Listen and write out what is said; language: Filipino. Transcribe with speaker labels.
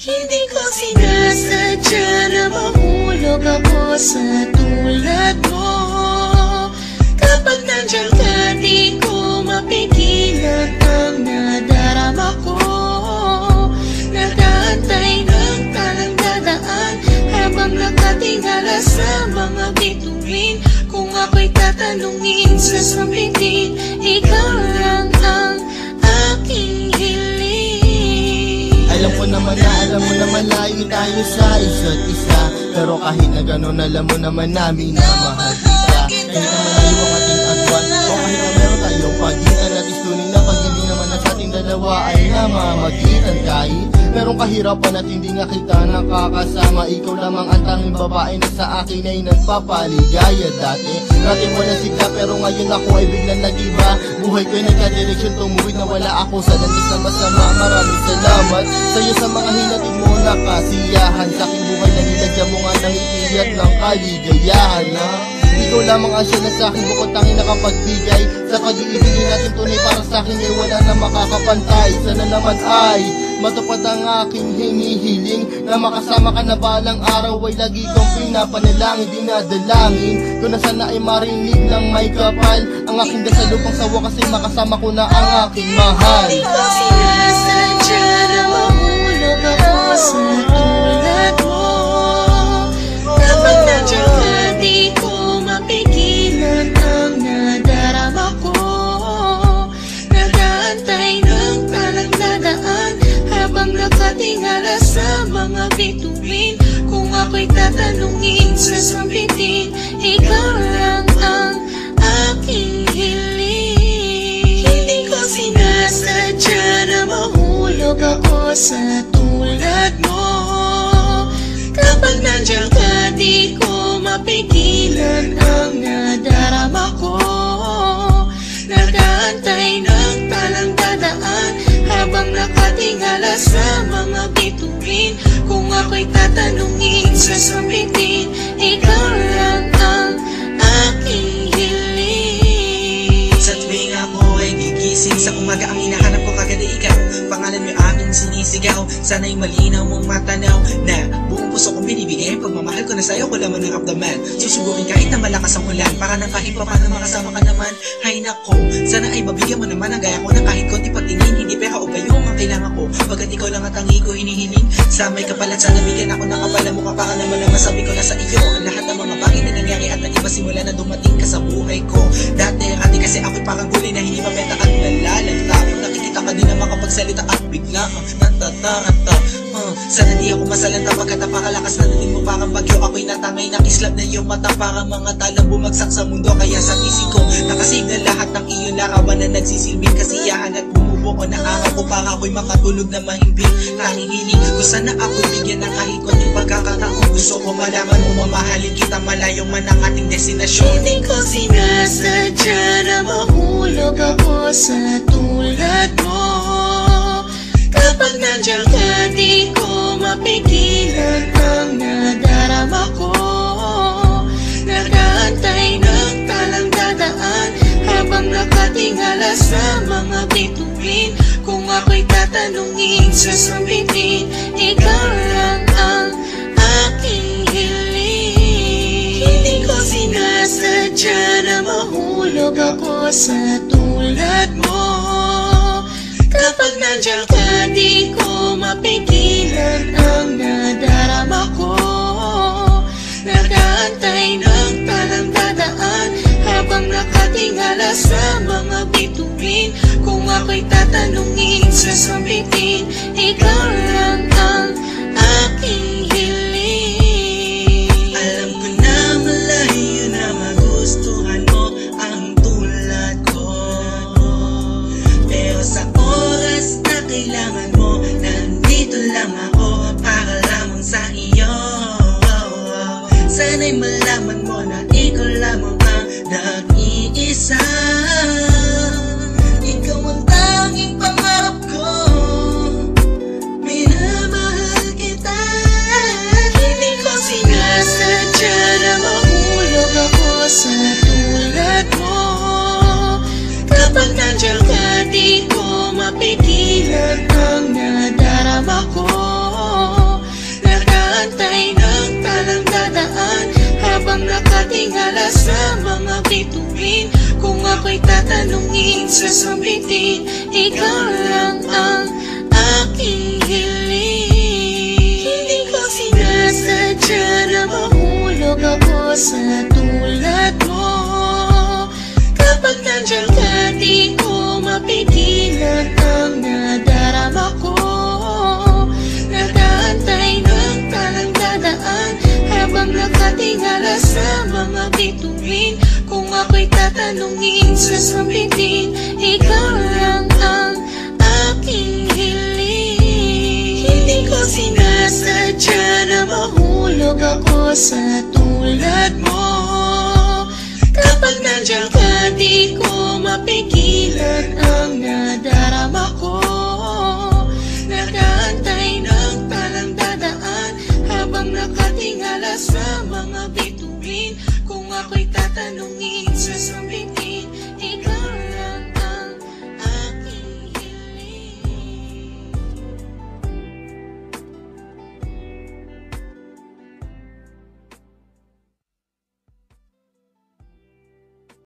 Speaker 1: Hindi ko sinasadya na mahulog ako sa tulad mo. Kapag nandiyan ka, di ko mapigilan ang nadarama ko. Nag-aantay ng talang dadaan habang nakatingala sa mga bituin. Kung ako'y tatanungin, sasabihin, ikaw lang ang aking hiling.
Speaker 2: Alam mo naman layo tayo sa isa't isa. Pero kahit na gano'n, alam mo naman namin na mahal kita. Kahit naman ayaw ang ating agwan, o kahit na meron tayong pagitan, at istunin na pag hindi naman na sa ating dalawa ay namamagitan. Kahit merong kahirapan at hindi nga kita nakakasama, ikaw lamang ang tanging babae na sa akin ay nagpapaligaya. Dati mo na sigla pero ngayon ako ay biglang nag-iba. Buhay ko'y nagka-direksyon, tumuwid na wala ako sa langis na masama. Maraming salamat sa'yo sa mga hinatid mo na kasiyahan. Sa aking buhay na nilagyan mo nga ng itiyat ng kaligayahan na ikaw lamang ang siya na sa'kin bukod tanging nakapagbigay. Sa pag-iibigin natin tunay para sa'kin ay wala na makakapantay. Sana naman ay matupad ang aking hinihiling, na makasama ka na balang araw ay lagi kong pinapanalangin. Dinadalangin ko na sana ay marinig ng may kapal ang aking dasalubong sa wakas ay makasama ko na ang aking mahal.
Speaker 1: Hindi ko sinasadya na mahulog ako sa tulad mo. Kapag nandiyan ka, di ko mapigilan ang nadarama ko. Nag-aantay ng talang dadaan habang nakatingala sa mga bituin. Kung ako'y tatanungin, sasabihin, ikaw lang ang aking hiling. Hindi ko sinasadya na mahulog ako sa tulad mo. Kapag nandiyan ka, di ko mapigilan ang nadarama ko. Nag-aantay ng talang dadaan habang nakatingala sa mga bituin. Kung ako'y tatanungin, sasabihin, ikaw lang ang aking hiling.
Speaker 3: Sa tuwing ako ay gigising sa umaga, ang hinahanap ko kagad ay ikaw. Pangalan mo aming sinisigaw, sana'y malinaw mong matanaw na buong puso kong binibigay. Pagmamahal ko na sa'yo, ko laman ng abdaman. Susubukin kahit na malakas ang ulan, para nang kahit pa paano makasama ka naman. Hay nako, sana ay mabigyan mo naman ang gaya ko ng kahit konti pagtingin. Hindi pera o gayo ang kailangan ko, pagkat ikaw lang at ang ko hinihiling. Sa may kapalan, sana bigyan ako ng kapala mo, para naman ang masabi ko na sa iyo ang lahat ng mga bagay na nangyari at nag-iba simula na dumating ka sa buhay ko. Dati kasi ako'y parang gulay na hindi mabenta at nalalanta. Nakikita ka din na makapagsalita at bigla natataranta. Sana di ako masalanta pagkat napakalakas na dating mo parang bagyo. Ako'y natangay, nakislap na iyong mata, parang mga talang bumagsak sa mundo. Kaya sa isip ko, nakasave na lahat ng iyong larawan na nagsisilbing kasiyahan at bumubuo na araw ko para ako'y makatulog na mahimbing. Nangingiling ko sana ako'y bigyan ng kahit konting pagkakataon. Gusto ko malaman mo mamahalin kita, malayo man ang ating destinasyon.
Speaker 1: Hindi ko sinasadya na mahulog ako sa tulad mo. Kapag nandiyan ka, di ko mapigilan ang nadarama ko. Nag-aantay ng talang dadaan habang nakatingala sa mga bituin. Kung ako'y tatanungin, sasabihin, ikaw lang ang aking hiling. Hindi ko sinasadya na mahulog ako sa tulad mo. Kapag nandiyan ka, di ko mapigilan ang nadarama ko. Nag-aantay ng talang dadaan habang nakatingala sa mga bituin. Kung ako'y tatanungin, sasabihin, ikaw lang ang aking hiling.
Speaker 3: Alam ko na malayo na magustuhan mo ang tulad ko, pero sa oras na kailangan mo, nandito lang ako para lamang sa iyo. Sana'y malaman mo na ikaw lamang ang nag-iisa. Ikaw ang tanging pangarap ko, minamahal kita.
Speaker 1: Hindi ko sinasadya na mahulog ako sa tulad mo. Kapag nandiyan ka, di ko mapigilan ang nadarama ko. habang nakatingala sa mga bituin. Kung ako'y tatanungin, sasabitin, ikaw lang ang aking hiling. Hindi ko sinasadya na mahulog ako sa tulad mo. Kapag nandiyan ka, di ko mapigilan ang nadarama ko. Nag-aantay ng talang dadaan habang nakatingala sa mga bituin. Kung ako'y tatanungin, sasabitin, ikaw lang ang aking hiling. Hindi ko sinasadya na mahulog ako sa tulad mo. Kapag nandiyan ka, di ko mapigilan ang nadarama ko. Nag-aantay ng talang dadaan habang nakatingala sa mga bituin. Kung ako'y tatanungin, sasabihin